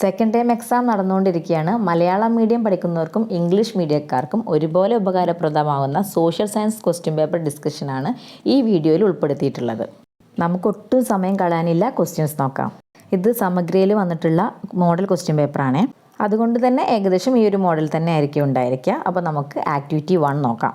Second time exam നടന്നുകൊണ്ടിരിക്കുകയാണ്. Malayalam medium പഠിക്കുന്നവർക്കും English മീഡിയക്കാർക്കും ഒരുപോലെ ഉപകാരപ്രദമാകുന്ന social science question paper ഡിസ്കഷനാണ് ഈ വീഡിയോയിൽ ഉൾപ്പെടുത്തിയിട്ടുള്ളത്. നമുക്കൊട്ടും സമയം കളയാനില്ല, ക്വസ്റ്റ്യൻസ് നോക്കാം. ഇത് സമഗ്രയിൽ വന്നിട്ടുള്ള മോഡൽ ക്വസ്റ്റ്യൻ പേപ്പറാണ്. അതുകൊണ്ട് തന്നെ ഏകദേശം ഈ ഒരു മോഡൽ തന്നെ ആയിരിക്കും ഉണ്ടായിരിക്കുക. അപ്പോൾ നമുക്ക് ആക്ടിവിറ്റി 1 നോക്കാം.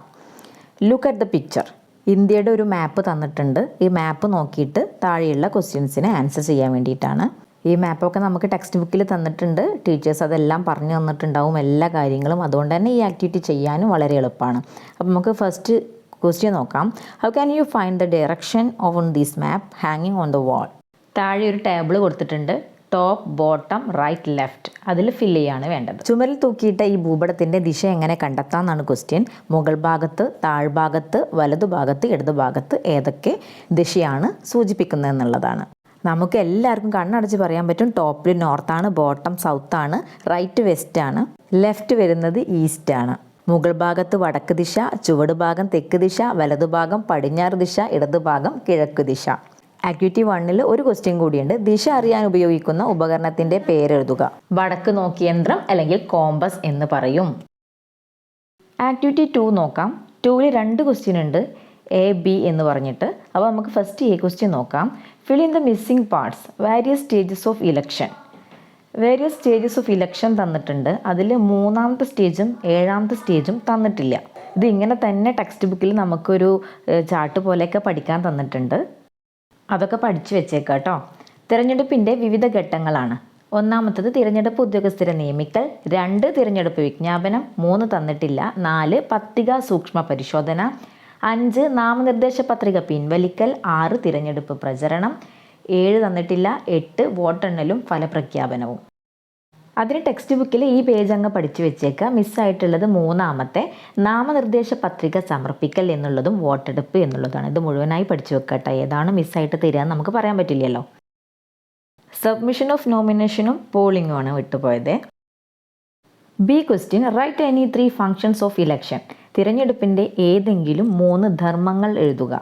Look at the picture. ഇന്ത്യയുടെ ഒരു മാപ്പ് തന്നിട്ടുണ്ട്. ഈ മാപ്പ് നോക്കിയിട്ട് താഴെയുള്ള ക്വസ്റ്റ്യൻസിന് ആൻസർ ചെയ്യാൻ വേണ്ടിയിട്ടാണ്. ഈ മാപ്പൊക്കെ നമുക്ക് ടെക്സ്റ്റ് ബുക്കിൽ തന്നിട്ടുണ്ട്. ടീച്ചേഴ്സ് അതെല്ലാം പറഞ്ഞു തന്നിട്ടുണ്ടാവും എല്ലാ കാര്യങ്ങളും. അതുകൊണ്ട് തന്നെ ഈ ആക്ടിവിറ്റി ചെയ്യാനും വളരെ എളുപ്പമാണ്. അപ്പോൾ നമുക്ക് ഫസ്റ്റ് ക്വസ്റ്റ്യൻ നോക്കാം. How can you find the direction on this map ഹാങ്ങിങ് ഓൺ ദ വാൾ? താഴെ ഒരു ടേബിൾ കൊടുത്തിട്ടുണ്ട്. Top, bottom, right, left. അതിൽ ഫില്ല് ചെയ്യാണ് വേണ്ടത്. ചുമരിൽ തൂക്കിയിട്ട ഈ ഭൂപടത്തിൻ്റെ ദിശ എങ്ങനെ കണ്ടെത്താമെന്നാണ് ക്വസ്റ്റ്യൻ. മുകൾ ഭാഗത്ത്, താഴ്ഭാഗത്ത്, വലതുഭാഗത്ത്, ഇടതുഭാഗത്ത് ഏതൊക്കെ ദിശയാണ് സൂചിപ്പിക്കുന്നത് എന്നുള്ളതാണ്. നമുക്ക് എല്ലാവർക്കും കണ്ണടച്ച് പറയാൻ പറ്റും. ടോപ്പിൽ നോർത്താണ്, ബോട്ടം സൗത്താണ്, റൈറ്റ് വെസ്റ്റാണ്, ലെഫ്റ്റ് വരുന്നത് ഈസ്റ്റാണ്. മുകൾ ഭാഗത്ത് വടക്ക് ദിശ, ചുവട് ഭാഗം തെക്ക് ദിശ, വലതുഭാഗം പടിഞ്ഞാറ് ദിശ, ഇടതുഭാഗം കിഴക്ക് ദിശ. ആക്ടിവിറ്റി 1 ഒരു ക്വസ്റ്റ്യൻ കൂടിയുണ്ട്. ദിശ അറിയാൻ ഉപയോഗിക്കുന്ന ഉപകരണത്തിൻ്റെ പേരെഴുതുക. വടക്ക് നോക്കി യന്ത്രം അല്ലെങ്കിൽ കോമ്പസ് എന്ന് പറയും. ആക്ടിവിറ്റി 2 നോക്കാം. 2ൽ 2 ക്വസ്റ്റ്യൻ ഉണ്ട്, A, B എന്ന് പറഞ്ഞിട്ട്. അപ്പോൾ നമുക്ക് ഫസ്റ്റ് A ക്വസ്റ്റ്യൻ നോക്കാം. Fill in the missing parts, various stages of election. Various stages of election തന്നിട്ടുണ്ട്. അതിൽ 3ാമത്തെ സ്റ്റേജും 7ാമത്തെ സ്റ്റേജും തന്നിട്ടില്ല. ഇത് ഇങ്ങനെ തന്നെ ടെക്സ്റ്റ് ബുക്കിൽ നമുക്കൊരു ചാർട്ട് പോലെയൊക്കെ പഠിക്കാൻ തന്നിട്ടുണ്ട്. അതൊക്കെ പഠിച്ചു വെച്ചേക്കാം കേട്ടോ. തിരഞ്ഞെടുപ്പിൻ്റെ വിവിധ ഘട്ടങ്ങളാണ്. 1ാമത്തത് തിരഞ്ഞെടുപ്പ് ഉദ്യോഗസ്ഥരെ നിയമിക്കൽ, 2 തിരഞ്ഞെടുപ്പ് വിജ്ഞാപനം, 3 തന്നിട്ടില്ല, 4 പട്ടിക സൂക്ഷ്മ പരിശോധന, 5 നാമനിർദ്ദേശ പത്രിക പിൻവലിക്കൽ, 6 തിരഞ്ഞെടുപ്പ് പ്രചരണം, 7 തന്നിട്ടില്ല, 8 വോട്ടെണ്ണലും ഫലപ്രഖ്യാപനവും. അതിന് ടെക്സ്റ്റ് ബുക്കിൽ ഈ പേജ് അങ്ങ് പഠിച്ചു വെച്ചേക്കുക. മിസ്സായിട്ടുള്ളത് 3ാമത്തെ നാമനിർദ്ദേശ പത്രിക സമർപ്പിക്കൽ എന്നുള്ളതും വോട്ടെടുപ്പ് എന്നുള്ളതാണ്. ഇത് മുഴുവനായി പഠിച്ചു വെക്കട്ടെ. ഏതാണ് മിസ്സായിട്ട് തരിക നമുക്ക് പറയാൻ പറ്റില്ലല്ലോ. സബ്മിഷൻ ഓഫ് നോമിനേഷനും പോളിംഗുമാണ് വിട്ടുപോയത്. B question, right any 3 functions of election. തിരഞ്ഞെടുപ്പിൻ്റെ ഏതെങ്കിലും 3 ധർമ്മങ്ങൾ എഴുതുക.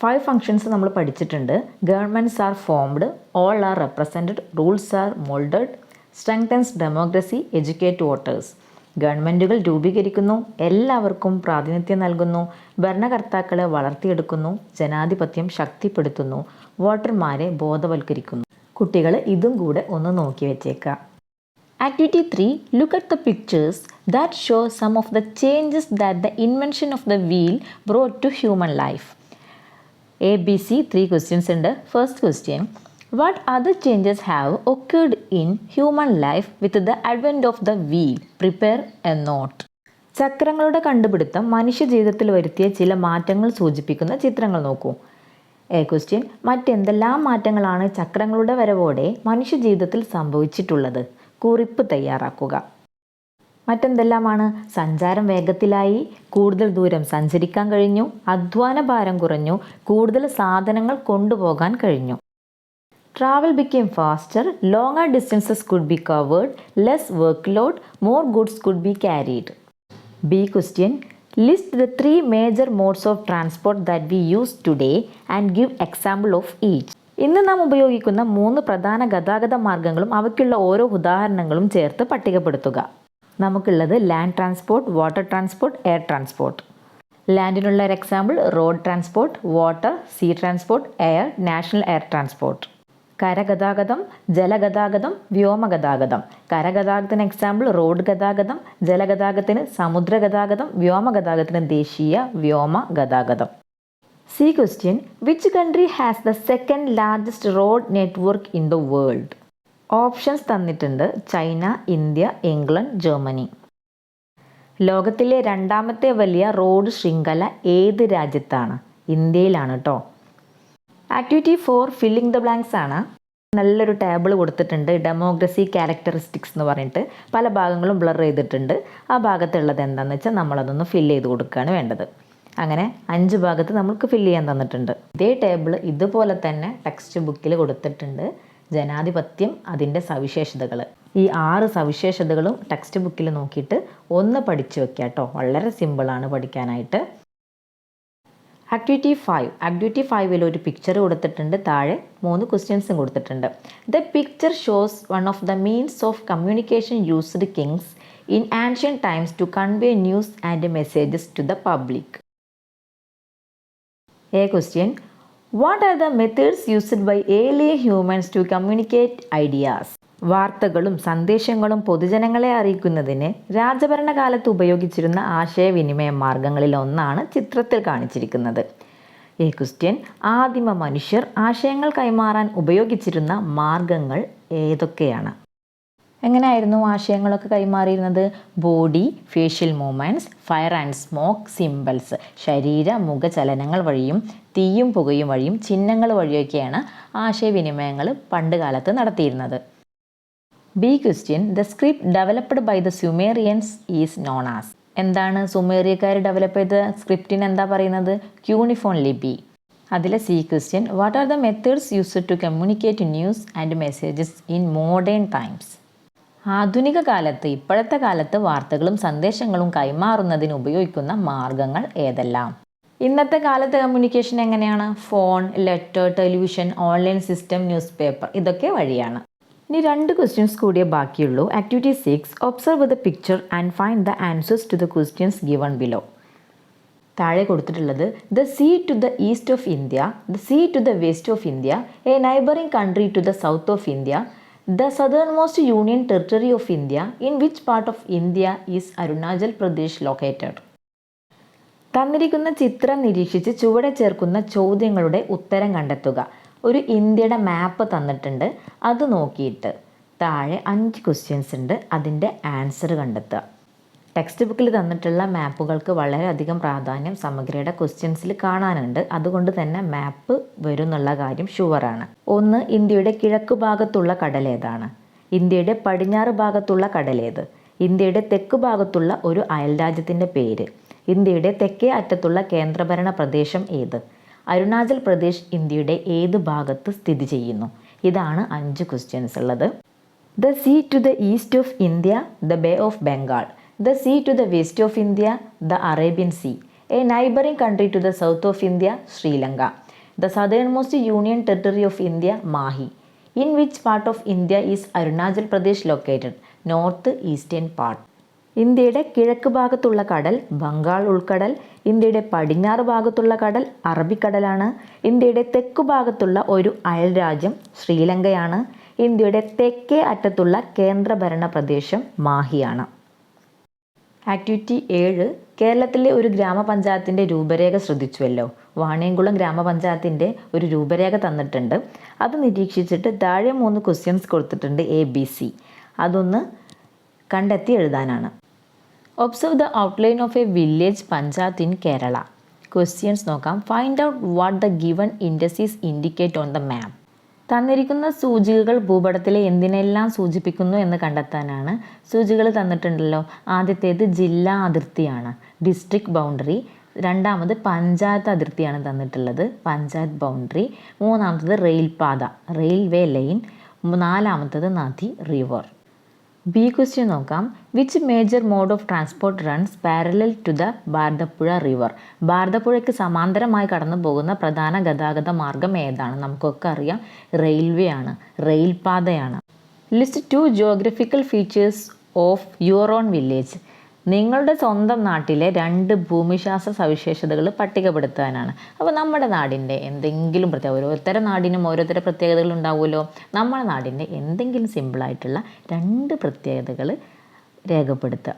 5 ഫങ്ഷൻസ് നമ്മൾ പഠിച്ചിട്ടുണ്ട്. Governments are formed, all are represented, rules are moulded, strengthens democracy, educate voters. ഗവൺമെൻറ്റുകൾ രൂപീകരിക്കുന്നു, എല്ലാവർക്കും പ്രാതിനിധ്യം നൽകുന്നു, ഭരണകർത്താക്കളെ വളർത്തിയെടുക്കുന്നു, ജനാധിപത്യം ശക്തിപ്പെടുത്തുന്നു, വോട്ടർമാരെ ബോധവൽക്കരിക്കുന്നു. കുട്ടികൾ ഇതും കൂടെ ഒന്ന് നോക്കി വെച്ചേക്കാം. Activity 3, look at the pictures that show some of the changes that the invention of the wheel brought to human life. A, B, C 3 questions ഉണ്ട്. First question, what other changes have occurred in human life with the advent of the wheel? Prepare a note. ചക്രങ്ങളുടെ കണ്ടുപിടുത്തം മനുഷ്യ ജീവിതത്തിൽ വരുത്തിയ ചില മാറ്റങ്ങൾ സൂചിപ്പിക്കുന്ന ചിത്രങ്ങൾ നോക്കൂ. എ ക്വസ്റ്റ്യൻ, മറ്റെന്തെല്ലാം മാറ്റങ്ങളാണ് ചക്രങ്ങളുടെ വരവോടെ മനുഷ്യ ജീവിതത്തിൽ സംഭവിച്ചിട്ടുള്ളത്? കുറിപ്പ് തയ്യാറാക്കുക. മറ്റെന്തെല്ലാമാണ്? സഞ്ചാരം വേഗത്തിലായി, കൂടുതൽ ദൂരം സഞ്ചരിക്കാൻ കഴിഞ്ഞു, അധ്വാന ഭാരം കുറഞ്ഞു, കൂടുതൽ സാധനങ്ങൾ കൊണ്ടുപോകാൻ കഴിഞ്ഞു. Travel became faster, longer distances could be covered, less workload, more goods could be carried. B question, list the 3 major modes of transport that we use today and give example of each. ഇന്ന് നാം ഉപയോഗിക്കുന്ന 3 പ്രധാന ഗതാഗത മാർഗങ്ങളും അവയ്ക്കുള്ള ഓരോ ഉദാഹരണങ്ങളും ചേർത്ത് പട്ടികപ്പെടുത്തുക. നമുക്കുള്ളത് land transport, water transport, air transport. ലാൻഡിനുള്ള ഒരു example road transport, water, sea transport, air, national air transport. കരഗതാഗതം, ജലഗതാഗതം, വ്യോമഗതാഗതം. കരഗതാഗതത്തിന് എക്സാമ്പിൾ റോഡ് ഗതാഗതം, ജലഗതാഗതത്തിന് സമുദ്രഗതാഗതം, വ്യോമഗതാഗതത്തിന് ദേശീയ വ്യോമ ഗതാഗതം. C question, which country has the second largest road network in the world? Options തന്നിട്ടുണ്ട്. China, India, England, Germany. ലോകത്തിലെ 2ാമത്തെ വലിയ റോഡ് ശൃംഖല ഏത് രാജ്യത്താണ്? ഇന്ത്യയിലാണ് കേട്ടോ. ആക്ടിവിറ്റി 4 ഫില്ലിംഗ് ദ ബ്ലാങ്ക്സ് ആണ്. നല്ലൊരു ടേബിൾ കൊടുത്തിട്ടുണ്ട്. ഡെമോക്രസി ക്യാരക്ടറിസ്റ്റിക്സ് എന്ന് പറഞ്ഞിട്ട് പല ഭാഗങ്ങളും ബ്ലർ ചെയ്തിട്ടുണ്ട്. ആ ഭാഗത്തുള്ളത് എന്താണെന്ന് വെച്ചാൽ നമ്മളതൊന്ന് ഫില്ല് ചെയ്ത് കൊടുക്കുകയാണ് വേണ്ടത്. അങ്ങനെ 5 ഭാഗത്ത് നമുക്ക് ഫില്ല് ചെയ്യാൻ തന്നിട്ടുണ്ട്. ഇതേ ടേബിൾ ഇതുപോലെ തന്നെ ടെക്സ്റ്റ് ബുക്കിൽ കൊടുത്തിട്ടുണ്ട്. ജനാധിപത്യം, അതിൻ്റെ സവിശേഷതകൾ. ഈ 6 സവിശേഷതകളും ടെക്സ്റ്റ് ബുക്കിൽ നോക്കിയിട്ട് ഒന്ന് പഠിച്ചു വെക്കുക കേട്ടോ. വളരെ സിമ്പിളാണ് പഠിക്കാനായിട്ട്. ആക്ടിവിറ്റി 5 ഒരു പിക്ചർ കൊടുത്തിട്ടുണ്ട്, താഴെ 3 ക്വസ്റ്റ്യൻസും കൊടുത്തിട്ടുണ്ട്. The picture shows one of the means of communication used kings in ancient times to convey news and messages to the public. A question. What are the methods used by early humans to communicate ideas? വാർത്തകളും സന്ദേശങ്ങളും പൊതുജനങ്ങളെ അറിയിക്കുന്നതിന് രാജഭരണകാലത്ത് ഉപയോഗിച്ചിരുന്ന ആശയവിനിമയ മാർഗങ്ങളിൽ ഒന്നാണ് ചിത്രത്തിൽ കാണിച്ചിരിക്കുന്നത്. A question. ആദിമ മനുഷ്യർ ആശയങ്ങൾ കൈമാറാൻ ഉപയോഗിച്ചിരുന്ന മാർഗങ്ങൾ ഏതൊക്കെയാണ്? എങ്ങനെയായിരുന്നു ആശയങ്ങളൊക്കെ കൈമാറിയിരുന്നത്? Body, facial movements, fire and smoke, symbols, ശരീര മുഖചലനങ്ങൾ വഴിയും തീയും പുകയും വഴിയും ചിഹ്നങ്ങൾ വഴിയൊക്കെയാണ് ആശയവിനിമയങ്ങൾ പണ്ട് കാലത്ത് നടത്തിയിരുന്നത്. B question. The script developed by the Sumerians is known as. എന്താണ് സുമേറിയക്കാർ ഡെവലപ്പ് ചെയ്ത സ്ക്രിപ്റ്റിന് എന്താ പറയുന്നത്? ക്യൂണിഫോൺ ലിപി. അതിലെ C question. What are the methods used to communicate news and messages in modern times. ആധുനിക കാലത്ത്, ഇപ്പോഴത്തെ കാലത്ത് വാർത്തകളും സന്ദേശങ്ങളും കൈമാറുന്നതിന് ഉപയോഗിക്കുന്ന മാർഗങ്ങൾ ഏതെല്ലാം? ഇന്നത്തെ കാലത്ത് കമ്മ്യൂണിക്കേഷൻ എങ്ങനെയാണ്? Phone, letter, television, online system, news paper, ഇതൊക്കെ വഴിയാണ്. ഇനി 2 ക്വസ്റ്റ്യൻസ് കൂടിയേ ബാക്കിയുള്ളൂ. Activity 6. Observe the picture and find the answers to the questions given below. താഴെ കൊടുത്തിട്ടുള്ളത് the sea to the east of India, the sea to the west of India, a neighbouring country to the south of India, the southernmost union territory of India, in which part of India is Arunachal Pradesh located? തന്നിരിക്കുന്ന ചിത്രം നിരീക്ഷിച്ച് ചുവടെ ചേർക്കുന്ന ചോദ്യങ്ങളുടെ ഉത്തരം കണ്ടെത്തുക. ഒരു ഇന്ത്യയുടെ മാപ്പ് തന്നിട്ടുണ്ട്, അത് നോക്കിയിട്ട് താഴെ 5 ക്വസ്റ്റ്യൻസ് ഉണ്ട്, അതിൻ്റെ ആൻസർ കണ്ടെത്തുക. ടെക്സ്റ്റ് ബുക്കിൽ തന്നിട്ടുള്ള മാപ്പുകൾക്ക് വളരെയധികം പ്രാധാന്യം സമഗ്രയുടെ ക്വസ്റ്റ്യൻസിൽ കാണാനുണ്ട്. അതുകൊണ്ട് തന്നെ മാപ്പ് വരും എന്നുള്ള കാര്യം ഷുവറാണ്. 1. ഇന്ത്യയുടെ കിഴക്ക് ഭാഗത്തുള്ള കടലേതാണ്? ഇന്ത്യയുടെ പടിഞ്ഞാറ് ഭാഗത്തുള്ള കടലേത്? ഇന്ത്യയുടെ തെക്ക് ഭാഗത്തുള്ള ഒരു അയൽരാജ്യത്തിൻ്റെ പേര്? ഇന്ത്യയുടെ തെക്കേ അറ്റത്തുള്ള കേന്ദ്രഭരണ പ്രദേശം ഏത്? അരുണാചൽ പ്രദേശ് ഇന്ത്യയുടെ ഏത് ഭാഗത്ത് സ്ഥിതി ചെയ്യുന്നു? ഇതാണ് 5 ക്വസ്റ്റ്യൻസ് ഉള്ളത്. The sea to the east of India, the Bay of Bengal. The sea to the west of India, the Arabian Sea. A neighboring country to the south of India, Sri Lanka. The southernmost union territory of India, Mahi. In which part of India is Arunachal Pradesh located? North eastern part. ഇന്ത്യയുടെ കിഴക്ക് ഭാഗത്തുള്ള കടൽ ബംഗാൾ ഉൾക്കടൽ. ഇന്ത്യയുടെ പടിഞ്ഞാറ് ഭാഗത്തുള്ള കടൽ അറബിക്കടലാണ്. ഇന്ത്യയുടെ തെക്കു ഭാഗത്തുള്ള ഒരു അയൽരാജ്യം ശ്രീലങ്കയാണ്. ഇന്ത്യയുടെ തെക്കേ അറ്റത്തുള്ള കേന്ദ്രഭരണ പ്രദേശം മാഹിയാണ്. ആക്ടിവിറ്റി 7. കേരളത്തിലെ ഒരു ഗ്രാമപഞ്ചായത്തിൻ്റെ രൂപരേഖ ശ്രദ്ധിച്ചുവല്ലോ. വാണിയംകുളം ഗ്രാമപഞ്ചായത്തിൻ്റെ ഒരു രൂപരേഖ തന്നിട്ടുണ്ട്, അത് നിരീക്ഷിച്ചിട്ട് താഴെ 3 ക്വസ്റ്റ്യൻസ് കൊടുത്തിട്ടുണ്ട്, ABC. അതൊന്ന് കണ്ടെത്തി എഴുതാനാണ്. Observe the outline of a village panchayat in Kerala. Questions നോക്കാം. Find out what the given indices indicate on the map. തന്നിരിക്കുന്ന സൂചികകൾ ഭൂപടത്തിലെ എന്തിനെല്ലാം സൂചിപ്പിക്കുന്നു എന്ന് കണ്ടെത്താനാണ്. സൂചികൾ തന്നിട്ടുണ്ടല്ലോ. ആദ്യത്തേത് ജില്ലാ അതിർത്തിയാണ്, ഡിസ്ട്രിക്ട് ബൗണ്ടറി. രണ്ടാമത് പഞ്ചായത്ത് അതിർത്തിയാണ് തന്നിട്ടുള്ളത്, പഞ്ചായത്ത് ബൗണ്ടറി. മൂന്നാമത്തത് റെയിൽപാത, റെയിൽവേ ലൈൻ. നാലാമത്തത് നദി, റിവർ. ബി ക്വസ്റ്റ്യൻ നോക്കാം. Which major mode of transport runs parallel to the Bharathapuzha river. ഭാരതപ്പുഴയ്ക്ക് സമാന്തരമായി കടന്നു പോകുന്ന പ്രധാന ഗതാഗത മാർഗം ഏതാണ്? നമുക്കൊക്കെ അറിയാം, റെയിൽവേ ആണ്, റെയിൽപാതയാണ്. List 2 geographical features of your own village. നിങ്ങളുടെ സ്വന്തം നാട്ടിലെ 2 ഭൂമിശാസ്ത്ര സവിശേഷതകൾ പട്ടികപ്പെടുത്താനാണ്. അപ്പോൾ നമ്മുടെ നാടിൻ്റെ എന്തെങ്കിലും ഓരോരുത്തരുടെ നാടിനും ഓരോരുത്തരുടെ പ്രത്യേകതകൾ ഉണ്ടാവുമല്ലോ. നമ്മുടെ നാടിൻ്റെ എന്തെങ്കിലും സിമ്പിളായിട്ടുള്ള 2 പ്രത്യേകതകൾ രേഖപ്പെടുത്തുക,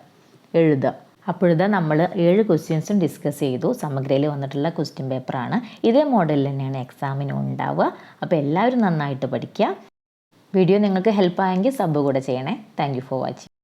എഴുതുക. അപ്പോഴിതാ നമ്മൾ 7 ക്വസ്റ്റ്യൻസും ഡിസ്കസ് ചെയ്തു. സമഗ്രയിൽ വന്നിട്ടുള്ള ക്വസ്റ്റ്യൻ പേപ്പറാണ്. ഇതേ മോഡലിൽ തന്നെയാണ് എക്സാമിനും ഉണ്ടാവുക. അപ്പോൾ എല്ലാവരും നന്നായിട്ട് പഠിക്കുക. വീഡിയോ നിങ്ങൾക്ക് ഹെൽപ്പായെങ്കിൽ സബ് കൂടെ ചെയ്യണേ. Thank you for watching.